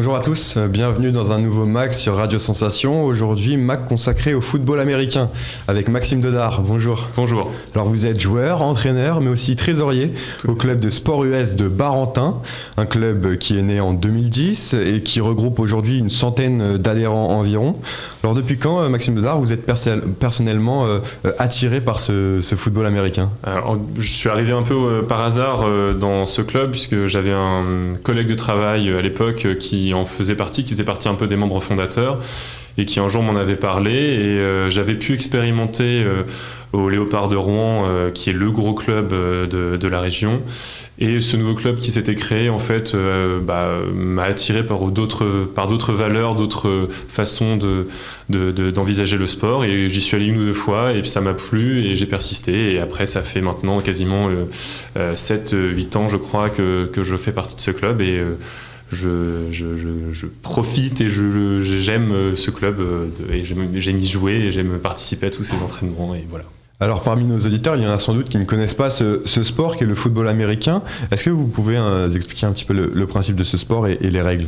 Bonjour à tous, bienvenue dans un nouveau MAC sur Radio Sensation. Aujourd'hui, MAC consacré au football américain avec Maxime Dedard. Bonjour. Bonjour. Alors vous êtes joueur, entraîneur, mais aussi trésorier au club de sport US de Barentin, un club qui est né en 2010 et qui regroupe aujourd'hui une centaine d'adhérents environ. Alors depuis quand, Maxime Dedard, vous êtes personnellement attiré par ce football américain ? Alors, je suis arrivé un peu par hasard dans ce club puisque j'avais un collègue de travail à l'époque qui faisait partie un peu des membres fondateurs et qui un jour m'en avait parlé et j'avais pu expérimenter au Léopard de Rouen qui est le gros club de la région, et ce nouveau club qui s'était créé en fait m'a attiré par d'autres valeurs, d'autres façons d'envisager le sport, et j'y suis allé une ou deux fois et puis ça m'a plu et j'ai persisté, et après ça fait maintenant quasiment 7-8 ans je crois que je fais partie de ce club, et je profite et j'aime ce club et j'aime y jouer et j'aime participer à tous ces entraînements, et voilà. Alors parmi nos auditeurs, il y en a sans doute qui ne connaissent pas ce sport qui est le football américain. Est-ce que vous pouvez expliquer un petit peu le principe de ce sport et les règles ?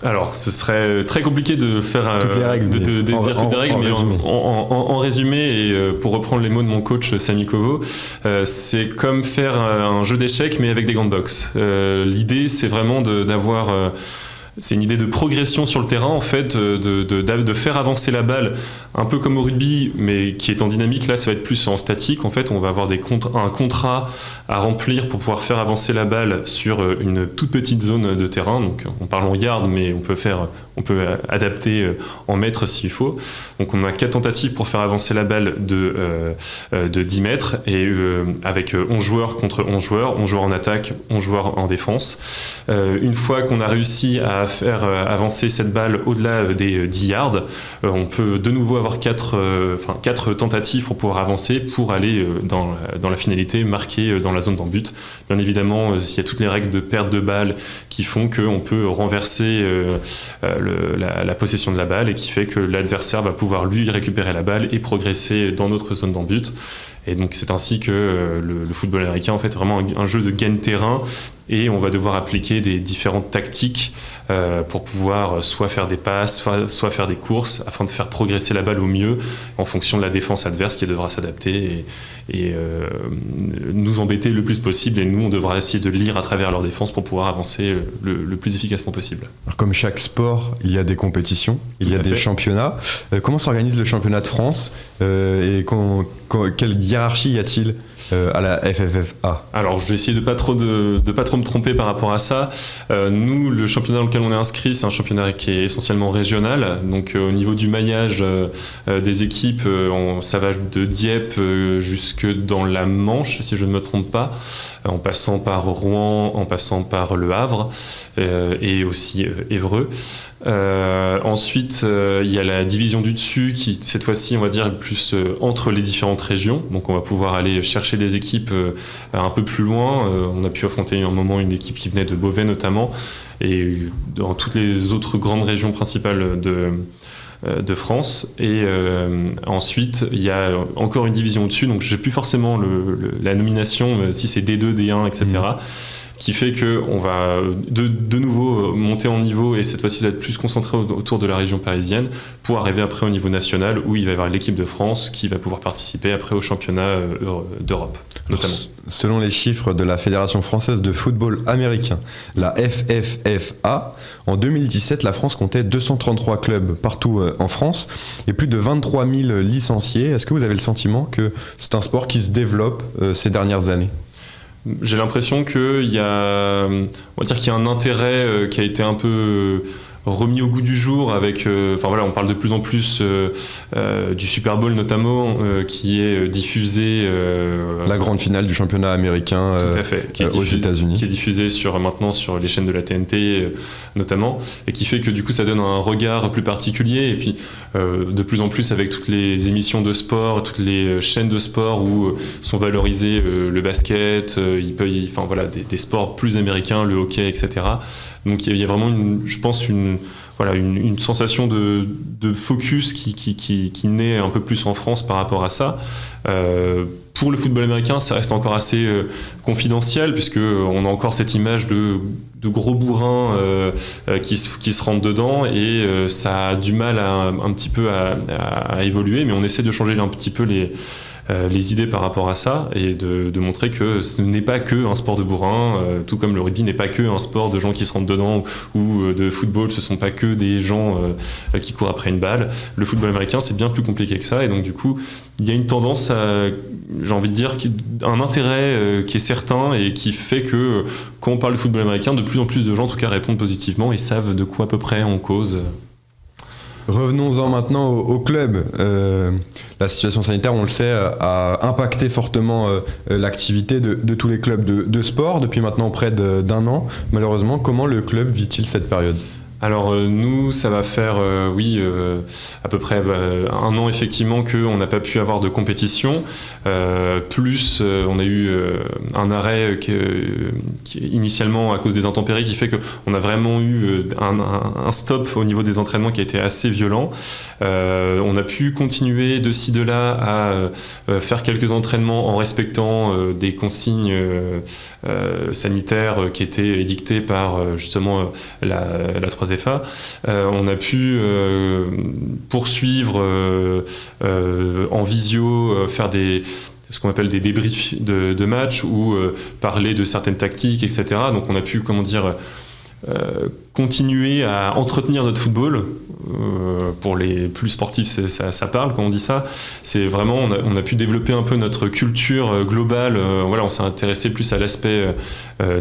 Alors, ce serait très compliqué de faire toutes les règles, dire toutes les règles, mais en résumé, et pour reprendre les mots de mon coach Sami Kovo, c'est comme faire un jeu d'échecs mais avec des gants de boxe. L'idée, c'est vraiment d'avoir c'est une idée de progression sur le terrain, en fait, de faire avancer la balle, un peu comme au rugby, mais qui est en dynamique. Là, ça va être plus en statique. En fait, on va avoir un contrat à remplir pour pouvoir faire avancer la balle sur une toute petite zone de terrain. Donc, on parle en yard, mais on peut adapter en mètres s'il faut. Donc, on a 4 tentatives pour faire avancer la balle de 10 mètres, et avec 11 joueurs contre 11 joueurs, 11 joueurs en attaque, 11 joueurs en défense. Une fois qu'on a réussi à faire avancer cette balle au-delà des 10 yards, on peut de nouveau avoir 4 tentatives pour pouvoir avancer, pour aller dans la finalité marquée dans la zone d'en but. Bien évidemment, il y a toutes les règles de perte de balle qui font qu'on peut renverser la possession de la balle, et qui fait que l'adversaire va pouvoir lui récupérer la balle et progresser dans notre zone d'en but. Et donc c'est ainsi que le football américain en fait est vraiment un jeu de gain-terrain, et on va devoir appliquer des différentes tactiques pour pouvoir soit faire des passes, soit faire des courses, afin de faire progresser la balle au mieux en fonction de la défense adverse qui devra s'adapter et nous embêter le plus possible, et nous on devra essayer de lire à travers leur défense pour pouvoir avancer le plus efficacement possible. Alors, comme chaque sport, il y a des compétitions, il y a des championnats. Comment s'organise le championnat de France et quelle hiérarchie y a-t-il à la FFFA ? Alors je vais essayer de pas trop me tromper par rapport à ça. Nous, le championnat dans lequel on est inscrit, c'est un championnat qui est essentiellement régional. Donc au niveau du maillage des équipes, ça va de Dieppe jusque dans la Manche, si je ne me trompe pas, en passant par Rouen, en passant par Le Havre et aussi Évreux. Ensuite, il y a la division du dessus qui, cette fois-ci, on va dire, est plus entre les différentes régions. Donc, on va pouvoir aller chercher des équipes un peu plus loin. On a pu affronter un moment une équipe qui venait de Beauvais, notamment, et dans toutes les autres grandes régions principales de France. Et ensuite, il y a encore une division au-dessus. Donc, je n'ai plus forcément la nomination, si c'est D2, D1, etc., qui fait qu'on va de nouveau monter en niveau, et cette fois-ci ça va être plus concentré autour de la région parisienne, pour arriver après au niveau national, où il va y avoir l'équipe de France qui va pouvoir participer après au championnat d'Europe, notamment. Selon les chiffres de la Fédération française de football américain, la FFFA, en 2017, la France comptait 233 clubs partout en France et plus de 23 000 licenciés. Est-ce que vous avez le sentiment que c'est un sport qui se développe ces dernières années ? J'ai l'impression qu'il y a un intérêt qui a été un peu remis au goût du jour avec, on parle de plus en plus du Super Bowl notamment, qui est diffusé. La grande finale du championnat américain tout à fait, aux États-Unis. Qui est diffusée maintenant sur les chaînes de la TNT notamment, et qui fait que du coup ça donne un regard plus particulier, et puis de plus en plus avec toutes les émissions de sport, toutes les chaînes de sport où sont valorisés le basket, des sports plus américains, le hockey, etc. Donc il y a vraiment, je pense, une sensation de focus qui naît un peu plus en France par rapport à ça. Pour le football américain, ça reste encore assez confidentiel, puisqu'on a encore cette image de gros bourrins qui se rentrent dedans, et ça a du mal un petit peu à évoluer, mais on essaie de changer un petit peu les idées par rapport à ça, et de montrer que ce n'est pas que un sport de bourrin, tout comme le rugby n'est pas que un sport de gens qui se rentrent dedans, ou de football, ce ne sont pas que des gens qui courent après une balle. Le football américain, c'est bien plus compliqué que ça, et donc du coup, il y a une tendance j'ai envie de dire, un intérêt qui est certain, et qui fait que quand on parle du football américain, de plus en plus de gens en tout cas répondent positivement et savent de quoi à peu près on cause. Revenons-en maintenant au club. La situation sanitaire, on le sait, a impacté fortement l'activité de tous les clubs de sport depuis maintenant près d'un an. Malheureusement, comment le club vit-il cette période ? Alors nous, ça va faire, à peu près un an effectivement qu'on n'a pas pu avoir de compétition. Plus on a eu un arrêt qui initialement à cause des intempéries, qui fait qu'on a vraiment eu un stop au niveau des entraînements qui a été assez violent. On a pu continuer de ci de là à faire quelques entraînements en respectant des consignes sanitaires qui étaient édictées par justement la 3FA. On a pu poursuivre en visio, faire ce qu'on appelle des débriefs de match, ou parler de certaines tactiques, etc. Donc on a pu, continuer à entretenir notre football. Pour les plus sportifs, ça parle quand on dit ça. C'est vraiment, on a pu développer un peu notre culture globale. On s'est intéressé plus à l'aspect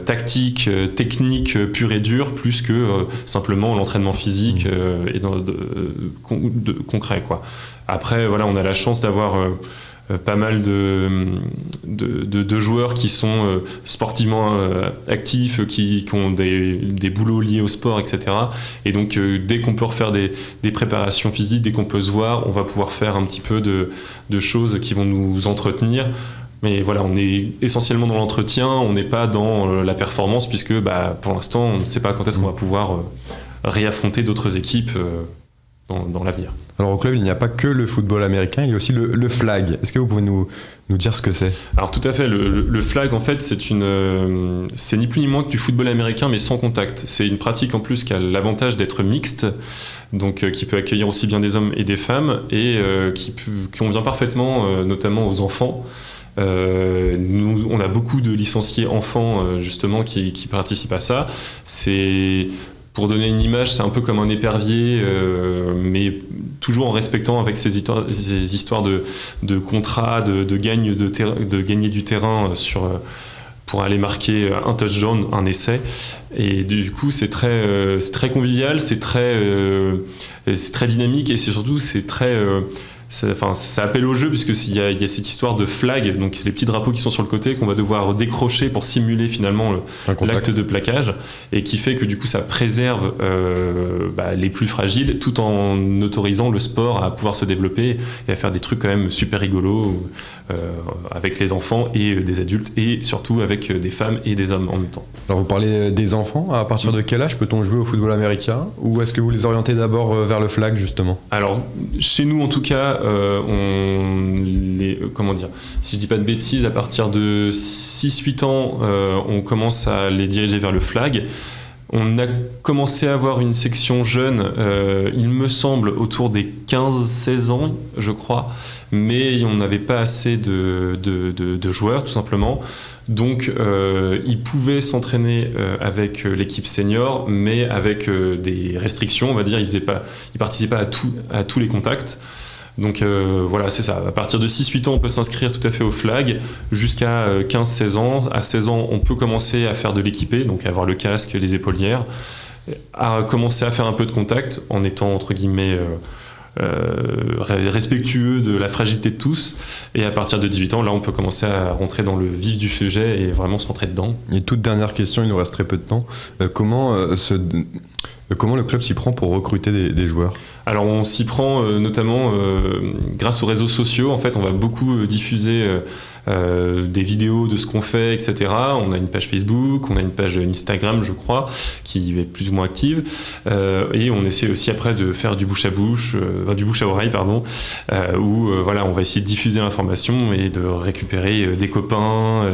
tactique, technique pur et dur, plus que simplement l'entraînement physique et concret, quoi. Après, on a la chance d'avoir pas mal de joueurs qui sont sportivement actifs, qui ont des boulots liés au sport, etc. Et donc dès qu'on peut refaire des préparations physiques, dès qu'on peut se voir, on va pouvoir faire un petit peu de choses qui vont nous entretenir. Mais on est essentiellement dans l'entretien, on n'est pas dans la performance, puisque pour l'instant on ne sait pas quand est-ce qu'on va pouvoir réaffronter d'autres équipes dans l'avenir. Alors au club, il n'y a pas que le football américain, il y a aussi le flag. Est-ce que vous pouvez nous dire ce que c'est ? Alors tout à fait, le flag en fait c'est ni plus ni moins que du football américain, mais sans contact. C'est une pratique en plus qui a l'avantage d'être mixte, donc qui peut accueillir aussi bien des hommes et des femmes, et qui convient parfaitement notamment aux enfants. Nous, on a beaucoup de licenciés enfants justement qui participent à ça. Pour donner une image, c'est un peu comme un épervier, mais toujours en respectant avec ces histoires de contrats, de gagner du terrain pour aller marquer un touchdown, un essai. Et du coup, c'est très convivial, c'est très dynamique, et surtout c'est très ça appelle au jeu, puisqu'il y a cette histoire de flag, donc les petits drapeaux qui sont sur le côté qu'on va devoir décrocher pour simuler finalement l'acte de plaquage, et qui fait que du coup ça préserve les plus fragiles, tout en autorisant le sport à pouvoir se développer et à faire des trucs quand même super rigolos avec les enfants et des adultes, et surtout avec des femmes et des hommes en même temps. Alors vous parlez des enfants, à partir de quel âge peut-on jouer au football américain, ou est-ce que vous les orientez d'abord vers le flag justement ? Alors chez nous en tout cas, si je dis pas de bêtises, à partir de 6-8 ans, on commence à les diriger vers le flag. On a commencé à avoir une section jeune, il me semble, autour des 15-16 ans, je crois, mais on n'avait pas assez de joueurs, tout simplement. Donc, ils pouvaient s'entraîner avec l'équipe senior, mais avec des restrictions, on va dire. Ils participaient à tous les contacts. Donc c'est ça, à partir de 6-8 ans on peut s'inscrire tout à fait au flag, jusqu'à 15-16 ans. À 16 ans on peut commencer à faire de l'équipé, donc avoir le casque, les épaulières, à commencer à faire un peu de contact en étant entre guillemets respectueux de la fragilité de tous, et à partir de 18 ans là on peut commencer à rentrer dans le vif du sujet et vraiment se rentrer dedans. Et toute dernière question, il nous reste très peu de temps, comment le club s'y prend pour recruter des joueurs ? Alors on s'y prend notamment grâce aux réseaux sociaux. En fait, on va beaucoup diffuser des vidéos de ce qu'on fait, etc. On a une page Facebook, on a une page Instagram, je crois, qui est plus ou moins active. Et on essaie aussi après de faire du bouche à oreille, où voilà, on va essayer de diffuser l'information et de récupérer des copains,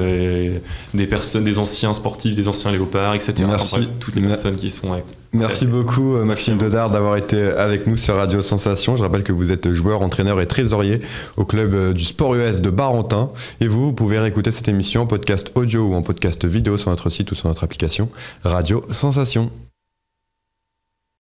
des personnes, des anciens sportifs, des anciens léopards, etc. Merci. Enfin, bref, toutes les personnes qui sont actives. Merci beaucoup Maxime Dodard d'avoir été avec nous sur Radio Sensation. Je rappelle que vous êtes joueur, entraîneur et trésorier au club du Sport US de Barentin. Et vous pouvez réécouter cette émission en podcast audio ou en podcast vidéo sur notre site ou sur notre application Radio Sensation.